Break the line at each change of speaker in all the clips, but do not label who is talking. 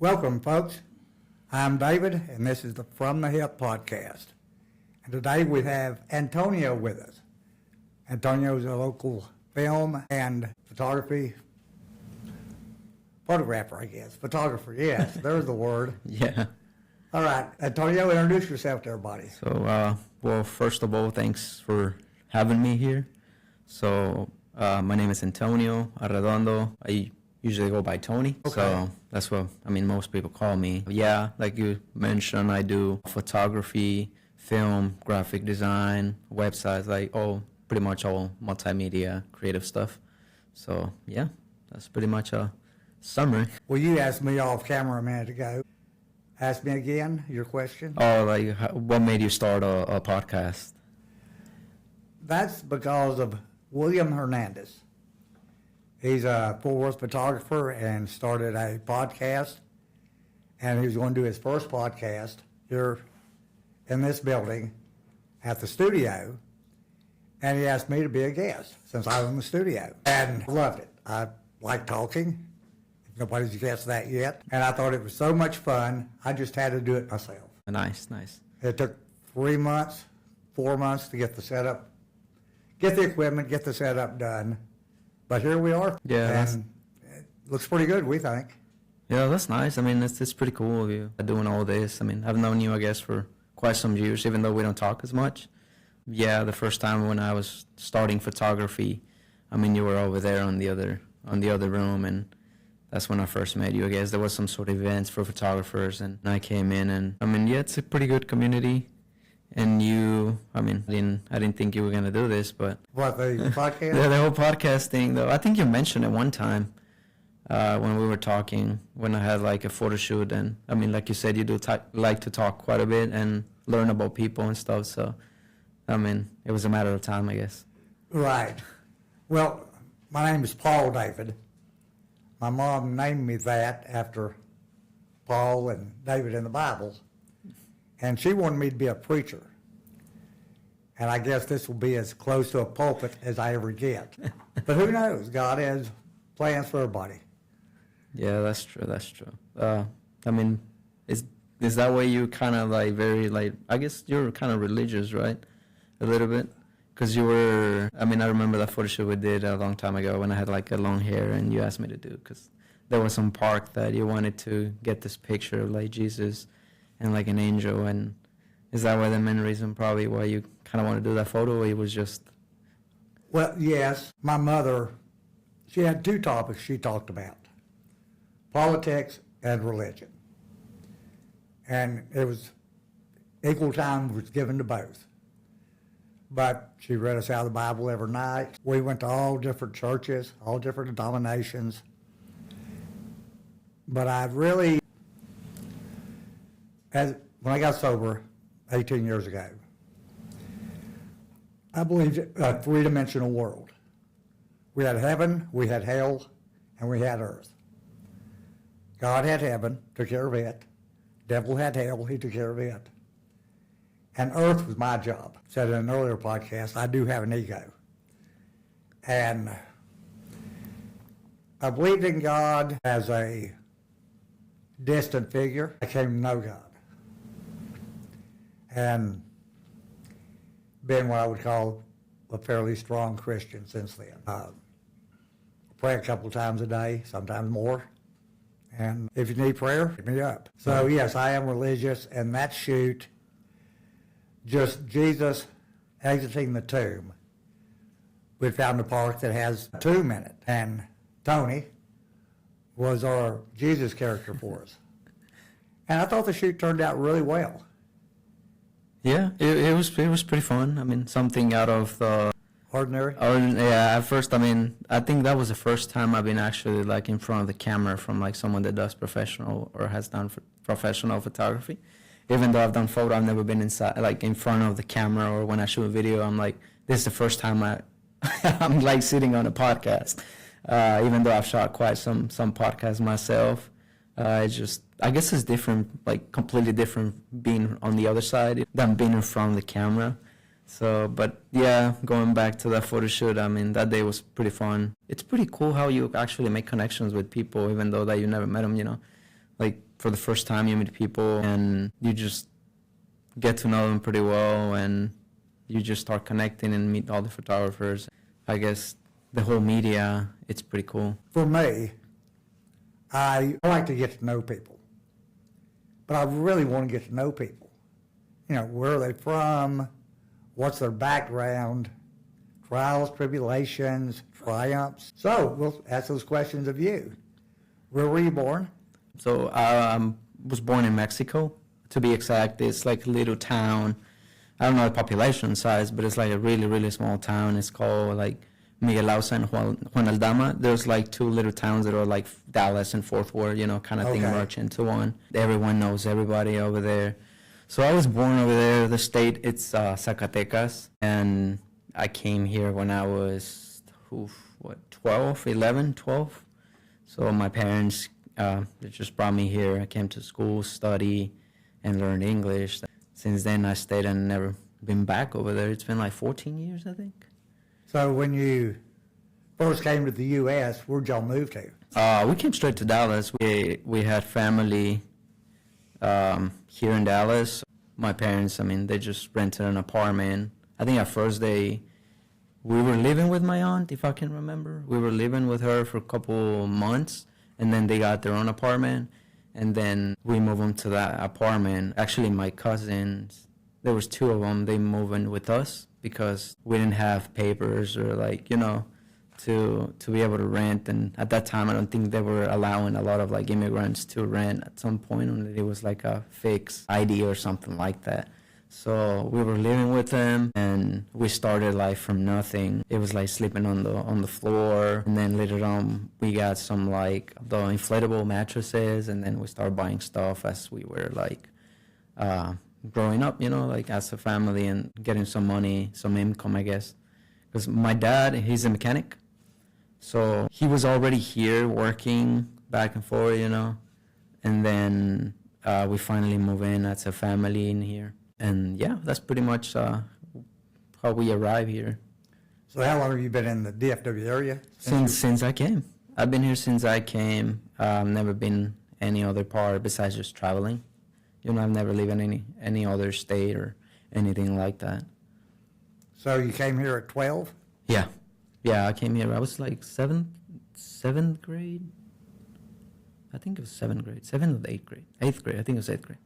Welcome, folks. I'm David, and this is the From the Hip podcast. And today we have Antonio with us. Antonio is a local film and photography photographer, I guess. Photographer, yes, there's the word.
Yeah.
All right, Antonio, introduce yourself to everybody.
So, well, first of all, thanks for having me here. So, my name is Antonio Arredondo. I usually go by Tony. Okay. So that's what, most people call me. Yeah, like you mentioned, I do photography, film, graphic design, websites, pretty much all multimedia, creative stuff. So, yeah, that's pretty much a summary.
Well, you asked me off camera a minute ago. Ask me again your question.
Oh, what made you start a podcast?
That's because of William Hernandez. He's a Fort Worth photographer and started a podcast. And he was going to do his first podcast here in this building at the studio. And he asked me to be a guest since I was in the studio. And I loved it. I like talking. Nobody's guessed that yet. And I thought it was so much fun, I just had to do it myself.
Nice.
It took 4 months to get the setup, get the equipment, get the setup done. But here we are.
Yeah.
And it looks pretty good, we think.
Yeah, that's nice. It's pretty cool of you doing all this. I've known you, I guess, for quite some years, even though we don't talk as much. Yeah, the first time when I was starting photography, you were over there on the other room, and that's when I first met you. I guess there was some sort of events for photographers, and I came in, and it's a pretty good community. And you, I didn't think you were gonna do this, but
what, the podcast?
the whole podcast thing, though. I think you mentioned it one time when we were talking, when I had like a photo shoot, and like you said, you do like to talk quite a bit and learn about people and stuff. So, it was a matter of time, I guess.
Right. Well, my name is Paul David. My mom named me that after Paul and David in the Bible. And she wanted me to be a preacher. And I guess this will be as close to a pulpit as I ever get. But who knows? God has plans for everybody.
Yeah, that's true. Is that way you kind of I guess you're kind of religious, right? A little bit? Because you were, I remember that photo shoot we did a long time ago when I had like a long hair and you asked me to do, because there was some park that you wanted to get this picture of like Jesus and like an angel. And is that why the main reason probably why you kind of want to do that photo, or it was just?
Well, yes. My mother, she had two topics she talked about: politics and religion. And it was equal time was given to both. But she read us out of the Bible every night. We went to all different churches, all different denominations. But I really, when I got sober 18 years ago, I believed a three-dimensional world. We had heaven, we had hell, and we had earth. God had heaven, took care of it. Devil had hell, he took care of it. And earth was my job. Said in an earlier podcast, I do have an ego. And I believed in God as a distant figure. I came to know God. And been what I would call a fairly strong Christian since then. Pray a couple of times a day, sometimes more. And if you need prayer, hit me up. So yes, I am religious, and that shoot, just Jesus exiting the tomb. We found a park that has a tomb in it, and Tony was our Jesus character for us. And I thought the shoot turned out really well.
Yeah, it was pretty fun. Something out of the
ordinary.
Yeah, at first, I think that was the first time I've been actually like in front of the camera from like someone that does professional or has done professional photography. Even though I've done photo, I've never been inside, like in front of the camera, or when I shoot a video, I'm like, this is the first time I'm like sitting on a podcast. Even though I've shot quite some podcasts myself, I guess it's different, like completely different being on the other side than being in front of the camera. So, but yeah, going back to that photo shoot, that day was pretty fun. It's pretty cool how you actually make connections with people, even though that you never met them, Like for the first time you meet people and you just get to know them pretty well, and you just start connecting and meet all the photographers. I guess the whole media, it's pretty cool.
For me, I like to get to know people, but I really want to get to know people. You know, where are they from? What's their background? Trials, tribulations, triumphs. So we'll ask those questions of you. Where were you born?
So I was born in Mexico. To be exact, it's like a little town. I don't know the population size, but it's like a really, really small town. It's called like Miguel Ausa and Juan Aldama. There's like two little towns that are like Dallas and Fort Worth, you know, kind of thing,
Okay.
merge into one. Everyone knows everybody over there. So I was born over there. The state, it's Zacatecas. And I came here when I was, 12, 11, 12. So my parents, they just brought me here. I came to school, study, and learn English. Since then, I stayed and never been back over there. It's been like 14 years, I think.
So when you first came to the U.S., where'd y'all move to?
We came straight to Dallas. We had family here in Dallas. My parents, I mean, they just rented an apartment. I think at first we were living with my aunt, if I can remember. We were living with her for a couple months, and then they got their own apartment. And then we moved them to that apartment. Actually, my cousins, there was two of them, they moved in with us because we didn't have papers or like, you know, to be able to rent. And at that time, I don't think they were allowing a lot of like immigrants to rent at some point. Only it was like a fixed ID or something like that. So we were living with them, and we started like from nothing. It was like sleeping on the floor, and then later on we got some like the inflatable mattresses, and then we started buying stuff as we were like growing up, you know, like as a family and getting some money, some income, I guess. Because my dad, he's a mechanic, so he was already here working back and forth, you know, and then we finally moved in as a family in here. And yeah, that's pretty much how we arrived here.
So how long have you been in the DFW area?
Since I came. I've been here since I came. Never been any other part besides just traveling. You know, I've never lived in any other state or anything like that.
So you came here at 12?
Yeah. Yeah, I came here. I was like seventh grade. I think it was 7th grade. 7th or 8th grade. 8th grade. I think it was 8th grade.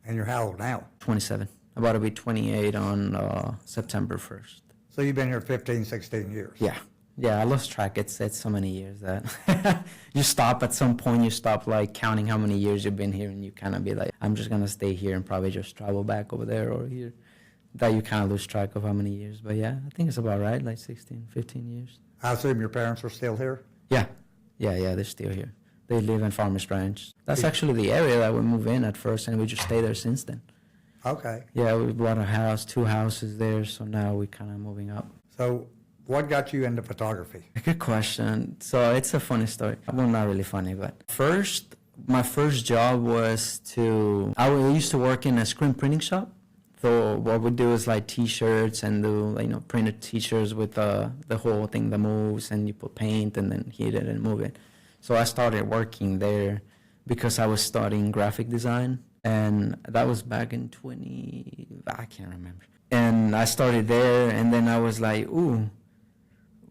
And you're how old now?
27. About to be 28 on September 1st.
So you've been here 15, 16 years.
Yeah, I lost track. It's so many years that you stop at some point. You stop like counting how many years you've been here, and you kind of be like, I'm just gonna stay here and probably just travel back over there or here. That you kind of lose track of how many years. But yeah, I think it's about right, like 16, 15 years.
I assume your parents are still here?
Yeah, they're still here. They live in Farmers Ranch. That's actually the area that we moved in at first, and we just stay there since then.
Okay.
Yeah, we bought a house, 2 houses there, so now we're kind of moving up.
So what got you into photography?
Good question. So it's a funny story. Well, not really funny, but my first job was I used to work in a screen printing shop. So what we do is like T-shirts and do, you know, printed T-shirts with the whole thing that moves, and you put paint and then heat it and move it. So I started working there because I was studying graphic design, and that was back in I can't remember. And I started there, and then I was like, ooh,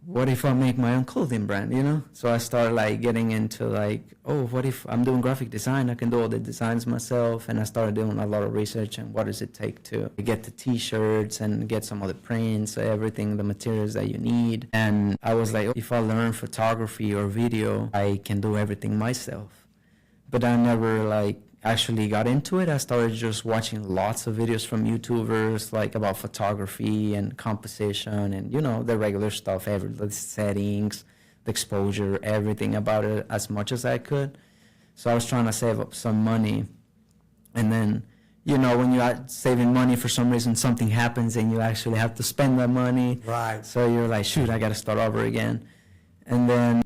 what if I make my own clothing brand, you know? So I started like getting into like, oh, what if I'm doing graphic design? I can do all the designs myself. And I started doing a lot of research and what does it take to get the T-shirts and get some of the prints, everything, the materials that you need. And I was like, if I learn photography or video, I can do everything myself. But I never like actually got into it. I started just watching lots of videos from YouTubers like about photography and composition and, you know, the regular stuff, the settings, the exposure, everything about it as much as I could. So I was trying to save up some money. And then, you know, when you're saving money, for some reason something happens and you actually have to spend that money.
Right.
So you're like, shoot, I got to start over again. And then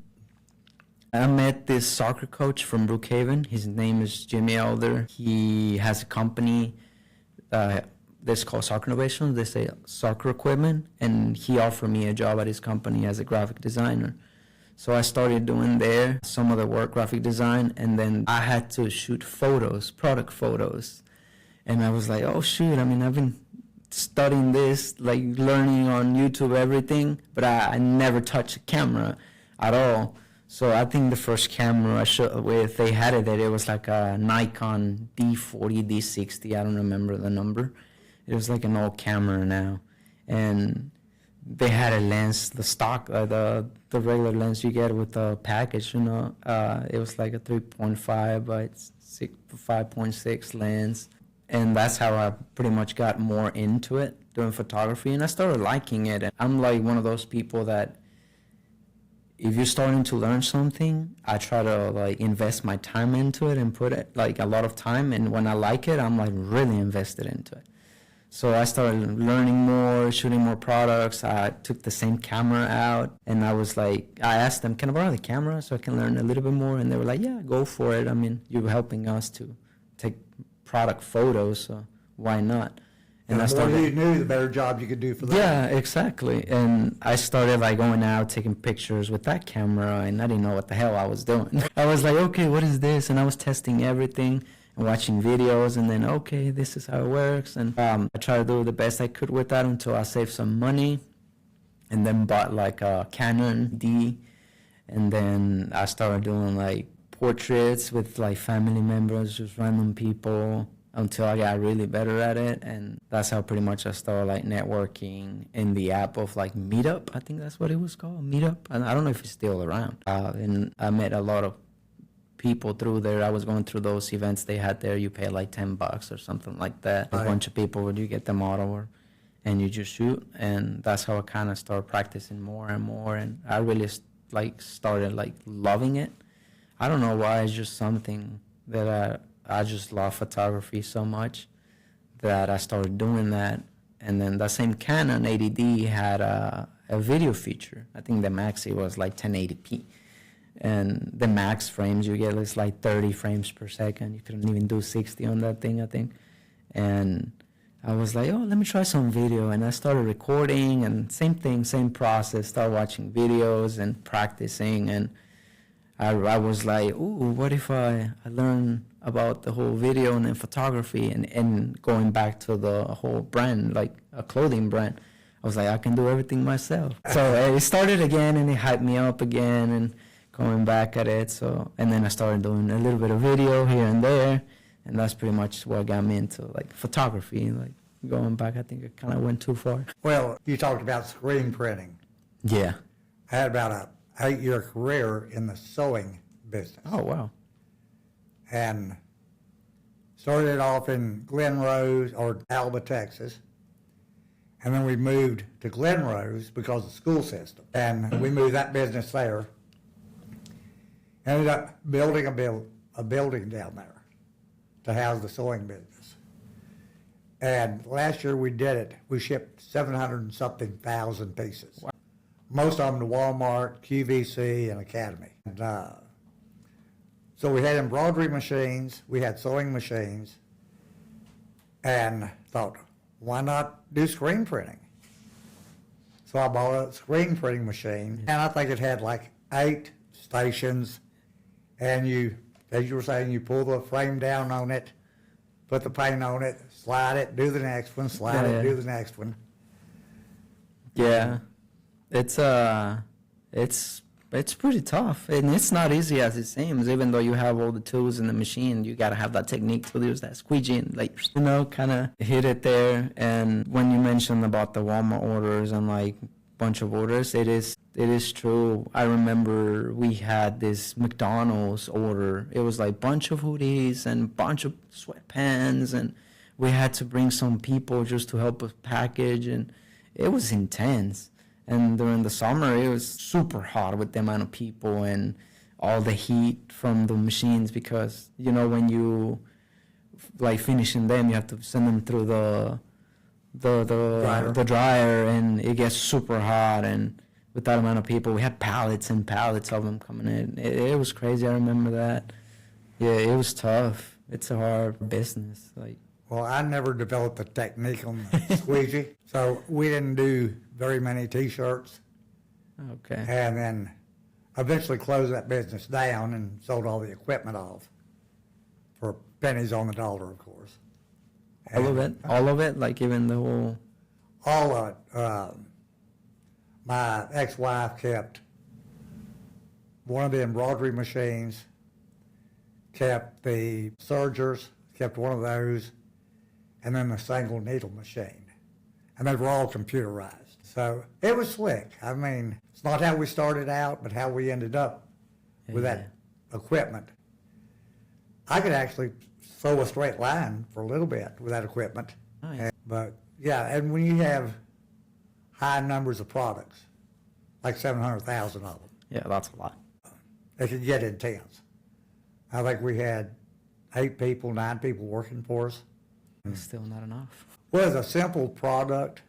I met this soccer coach from Brookhaven. His name is Jimmy Elder. He has a company that's called Soccer Innovation. They say soccer equipment, and he offered me a job at his company as a graphic designer. So I started doing there some of the work, graphic design, and then I had to shoot photos, product photos. And I was like, oh shoot, I mean, I've been studying this, like learning on YouTube, everything, but I never touched a camera at all. So I think the first camera I shot with, they had it there, it was like a Nikon D40, D60, I don't remember the number. It was like an old camera now. And they had a lens, the stock, the regular lens you get with the package, you know. It was like a 3.5 by 5.6 lens. And that's how I pretty much got more into it, doing photography. And I started liking it. And I'm like one of those people that if you're starting to learn something, I try to like invest my time into it and put it like a lot of time. And when I like it, I'm like really invested into it. So I started learning more, shooting more products. I took the same camera out, and I was like, I asked them, can I borrow the camera so I can learn a little bit more? And they were like, yeah, go for it. I mean, you're helping us to take product photos, so why not?
And the more you knew, the better job you could do for them.
Yeah, exactly. And I started like going out, taking pictures with that camera, and I didn't know what the hell I was doing. I was like, okay, what is this? And I was testing everything and watching videos, and then, okay, this is how it works. And I tried to do the best I could with that until I saved some money, and then bought like a Canon D, and then I started doing like portraits with like family members, just random people, until I got really better at it. And that's how pretty much I started like networking in the app of like Meetup. I think that's what it was called, Meetup. And I don't know if it's still around. And I met a lot of people through there. I was going through those events they had there. You pay like $10 or something like that.
Right.
A bunch of people, where you get them auto, and you just shoot. And that's how I kind of started practicing more and more. And I really like started like loving it. I don't know why. It's just something that I just love photography so much that I started doing that. And then the same Canon 80D had a video feature. I think the max it was like 1080p. And the max frames you get is like 30 frames per second. You couldn't even do 60 on that thing, I think. And I was like, oh, let me try some video. And I started recording, and same thing, same process. Started watching videos and practicing. And I was like, ooh, what if I learn about the whole video and then photography and going back to the whole brand, like a clothing brand. I was like, I can do everything myself. So it started again, and it hyped me up again, and going back at it. So, and then I started doing a little bit of video here and there, and that's pretty much what got me into like photography. Like going back, I think it kind of went too far.
Well, you talked about screen printing.
Yeah.
I had about a 8-year career in the sewing business.
Oh, wow.
And started off in Glen Rose or Alba, Texas. And then we moved to Glen Rose because of the school system. And we moved that business there. Ended up building a building down there to house the sewing business. And last year we did it. We shipped 700 and something thousand pieces. Wow. Most of them to Walmart, QVC, and Academy. And, so we had embroidery machines, we had sewing machines, and thought, why not do screen printing? So I bought a screen printing machine, and I think it had like 8 stations, and you, as you were saying, you pull the frame down on it, put the paint on it, slide it, do the next one, slide it, do the next one.
Yeah, it's pretty tough, and it's not easy as it seems. Even though you have all the tools in the machine, you gotta have that technique to use that squeegee and like, you know, kind of hit it there. And when you mentioned about the Walmart orders and like bunch of orders, it is true. I remember we had this McDonald's order. It was like bunch of hoodies and bunch of sweatpants, and we had to bring some people just to help us package, and it was intense. And during the summer, it was super hot with the amount of people and all the heat from the machines, because, you know, when you like finishing them, you have to send them through the dryer, and it gets super hot. And with that amount of people, we had pallets and pallets of them coming in. It was crazy. I remember that. Yeah, it was tough. It's a hard business. Like,
well, I never developed the technique on the squeegee, so we didn't do very many T-shirts.
okay.
And then eventually closed that business down and sold all the equipment off for pennies on the dollar, of course.
All of it? All of it? Like even the whole...
All of it. My ex-wife kept one of the embroidery machines, kept the sergers, kept one of those, and then the single needle machine. And they were all computerized. So it was slick. I mean, it's not how we started out, but how we ended up with that equipment. I could actually sew a straight line for a little bit with that equipment.
Nice.
But yeah, and when you have high numbers of products, like 700,000 of them,
Yeah, that's a lot.
it can get intense. I think we had 8 people, 9 people working for us.
It's still not enough.
Well, it's a simple product,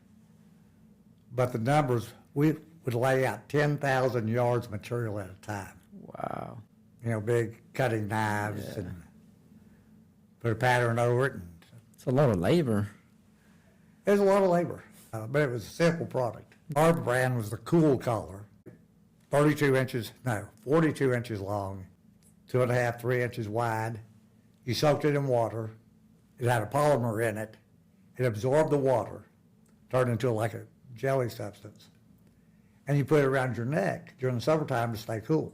but the numbers, we would lay out 10,000 yards of material at a time.
Wow.
You know, big cutting knives
Yeah.
and put a pattern over it. And
It's a lot of labor.
it was a lot of labor, but it was a simple product. Our brand was the Cool Collar, 42 inches long, 2.5, 3 inches wide. You soaked it in water. It had a polymer in it. It absorbed the water, turned into like a jelly substance. And you put it around your neck during the summertime to stay cool.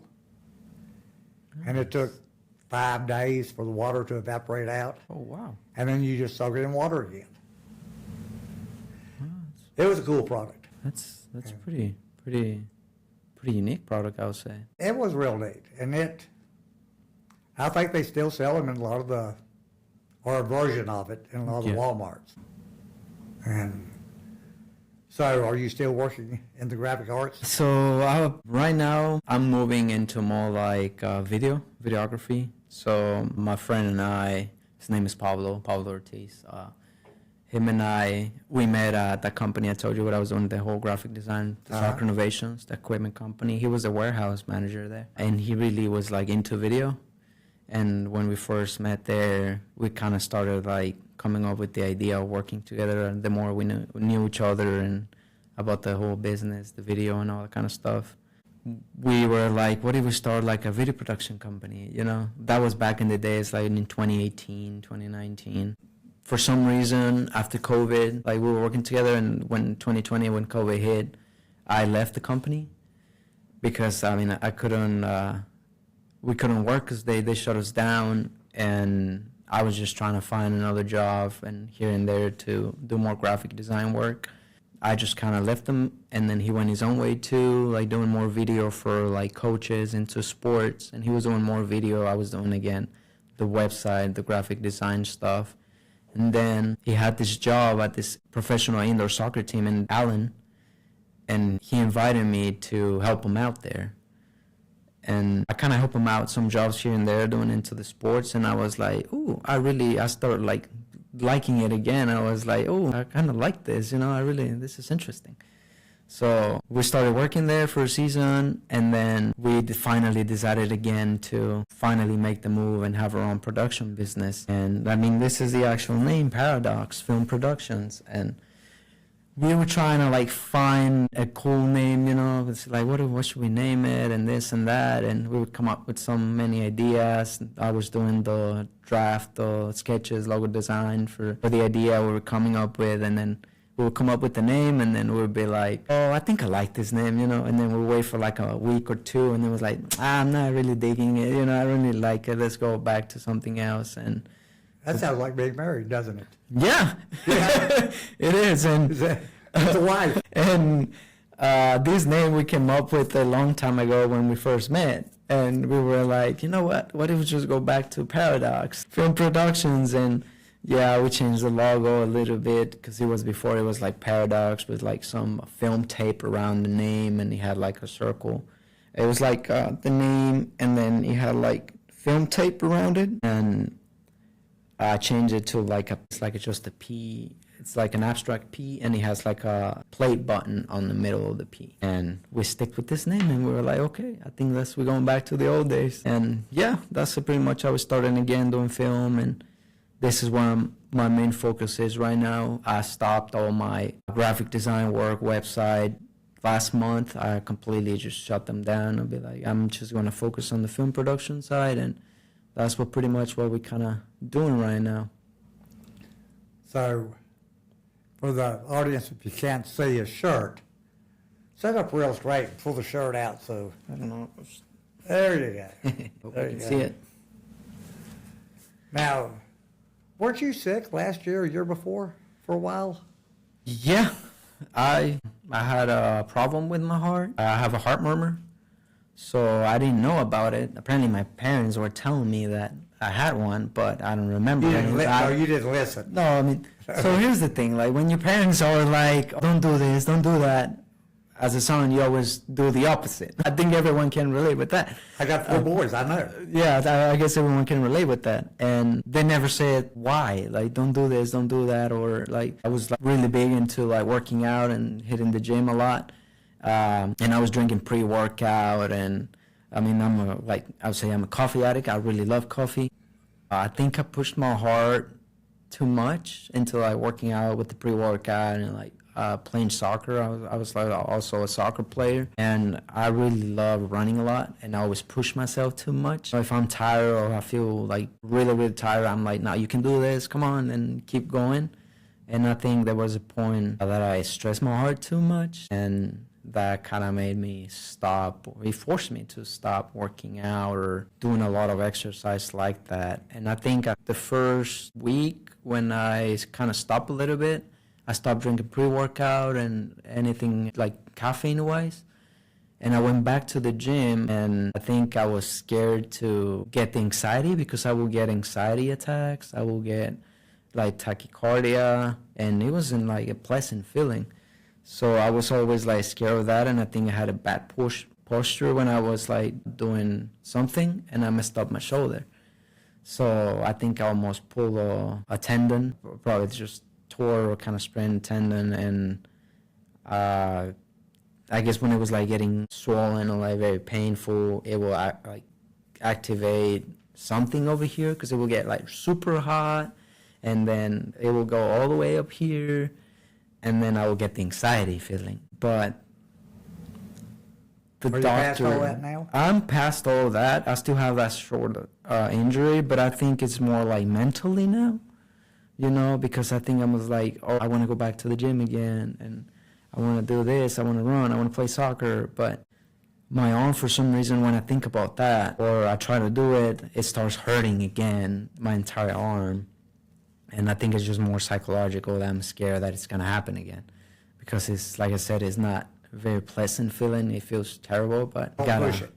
And it took 5 days for the water to evaporate out.
Oh, wow.
And then you just soak it in water again. It was a cool product.
That's pretty unique product, I would say.
It was real neat. And I think they still sell them in a lot of or a version of it in a lot of the
Yeah.
Walmarts. And so are you still working in the graphic arts?
So right now I'm moving into more like videography. So my friend and I, his name is Pablo Ortiz. Him and I, we met at that company I told you what I was doing, the whole graphic design, the Soccer Innovations, the equipment company. He was a warehouse manager there, and he really was like into video. And when we first met there, we kind of started like coming up with the idea of working together. And the more we knew each other and about the whole business, the video and all that kind of stuff, we were like, what if we start like a video production company? You know, that was back in the days, like in 2018, 2019. For some reason, after COVID, like we were working together, and when 2020, when COVID hit, I left the company because I mean I couldn't, we couldn't work because they shut us down, and I was just trying to find another job and here and there to do more graphic design work. I just kind of left him, and then he went his own way too, like doing more video for like coaches into sports, and he was doing more video. I was doing again the website, the graphic design stuff. And then he had this job at this professional indoor soccer team in Allen, and he invited me to help him out there. And I kind of help him out some jobs here and there doing into the sports, and I was like, ooh, I started like liking it again. I was like, oh, I kind of like this, you know, this is interesting. So we started working there for a season, and then we finally decided again to finally make the move and have our own production business. And I mean, this is the actual name, Paradox Film Productions. And we were trying to like find a cool name, you know, it's like, what should we name it, and this and that. And we would come up with so many ideas. I was doing the draft, the sketches, logo design for the idea we were coming up with, and then we would come up with the name, and then we would be like, oh, I think I like this name, you know, and then we'd wait for like a week or two, and it was like, I'm not really digging it, you know, I really like it, let's go back to something else. And
That sounds like being married, doesn't it?
yeah, it is. And
It's a wife.
and this name we came up with a long time ago when we first met, and we were like, you know what if we just go back to Paradox Film Productions? And yeah, we changed the logo a little bit because it was like Paradox with like some film tape around the name, and it had like a circle. It was like the name, and then it had like film tape around it, and I changed it to like it's just a P. It's like an abstract P, and it has like a plate button on the middle of the P. And we stick with this name, and we were like, okay, I think we're going back to the old days. And yeah, that's pretty much how we started again doing film, and this is where my main focus is right now. I stopped all my graphic design work, website, last month, I completely just shut them down and be like, I'm just going to focus on the film production side, and that's pretty much what we're kind of doing right now.
So, for the audience, if you can't see his shirt, set up real straight and pull the shirt out. So
I don't know.
there you go.
Hope
There
you
you
can
go.
see it.
Now, weren't you sick last year or year before for a while?
Yeah, I had a problem with my heart. I have a heart murmur, so I didn't know about it. Apparently, my parents were telling me that I had one, but I don't remember.
You didn't,
I-
no, you didn't listen.
No, I mean, so here's the thing, like when your parents are like, don't do this, don't do that, as a son, you always do the opposite. I think everyone can relate with that.
I got 4 boys, I know.
Yeah, I guess everyone can relate with that. And they never said why, like, don't do this, don't do that, or like, I was like really big into like working out and hitting the gym a lot. And I was drinking pre-workout, and I mean, I would say I'm a coffee addict. I really love coffee. I think I pushed my heart too much into like working out with the pre-workout and like playing soccer. I was like also a soccer player, and I really love running a lot, and I always push myself too much. So if I'm tired or I feel like really, really tired, I'm like, no, you can do this, come on, and keep going. And I think there was a point that I stressed my heart too much, and that kind of made me stop. It forced me to stop working out or doing a lot of exercise like that. And I think the first week when I kind of stopped a little bit, I stopped drinking pre-workout and anything like caffeine-wise. And I went back to the gym, and I think I was scared to get the anxiety because I will get anxiety attacks. I will get like tachycardia, and it wasn't like a pleasant feeling. So I was always like scared of that, and I think I had a bad posture when I was like doing something, and I messed up my shoulder. So I think I almost pulled a tendon, probably just tore or kind of sprained a tendon, and I guess when it was like getting swollen or like very painful, it will like activate something over here because it will get like super hot, and then it will go all the way up here, and then I will get the anxiety feeling. But the
Are you
doctor,
past all that now?
I'm past all of that. I still have that short injury, but I think it's more like mentally now, you know, because I think I was like, oh, I want to go back to the gym again, and I want to do this, I want to run, I want to play soccer, but my arm, for some reason, when I think about that, or I try to do it, it starts hurting again, my entire arm. And I think it's just more psychological that I'm scared that it's going to happen again. Because it's, like I said, it's not a very pleasant feeling. It feels terrible, but
Don't push it.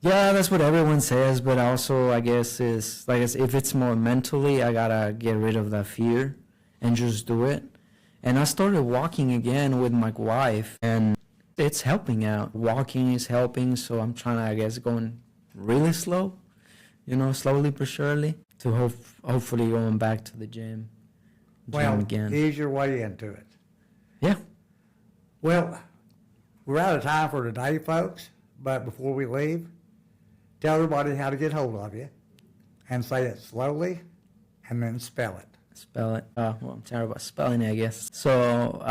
yeah, that's what everyone says, but also I guess is like if it's more mentally, I gotta get rid of that fear and just do it. And I started walking again with my wife, and it's helping out. Walking is helping, so I'm trying to, I guess, going really slow, you know, slowly but surely, to hopefully going back to the gym
Well,
again.
ease your way into it.
Yeah.
Well, we're out of time for today, folks, but before we leave, tell everybody how to get hold of you, and say it slowly, and then spell it.
Spell it. Well, I'm terrible at spelling it, I guess. So,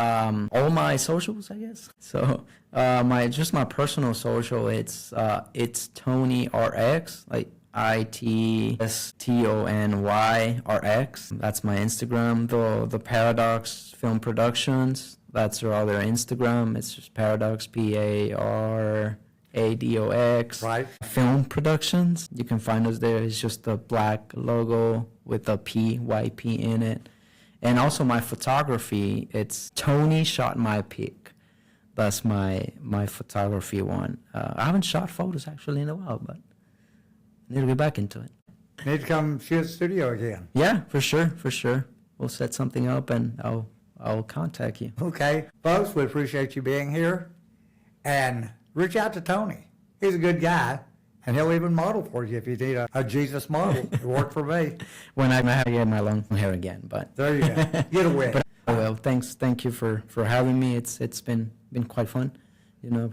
all my socials, I guess. So, my personal social, it's Tony RX, like ITSTONYRX. That's my Instagram. The Paradox Film Productions, that's our other Instagram. It's just Paradox, PARADOX.
Right.
Film Productions. You can find us there. It's just a black logo with a PYP in it. And also my photography, it's Tony Shot My Pic. That's my photography one. I haven't shot photos actually in a while, but I need to get back into it.
Need to come shoot at the studio again.
Yeah, for sure. We'll set something up, and I'll contact you.
Okay. Folks, we appreciate you being here. And reach out to Tony. He's a good guy, and he'll even model for you if you need a Jesus model. It worked for me.
When I have to get my long hair again, but
There you go. Get a wig.
Well, thank you for having me. It's been quite fun, you know.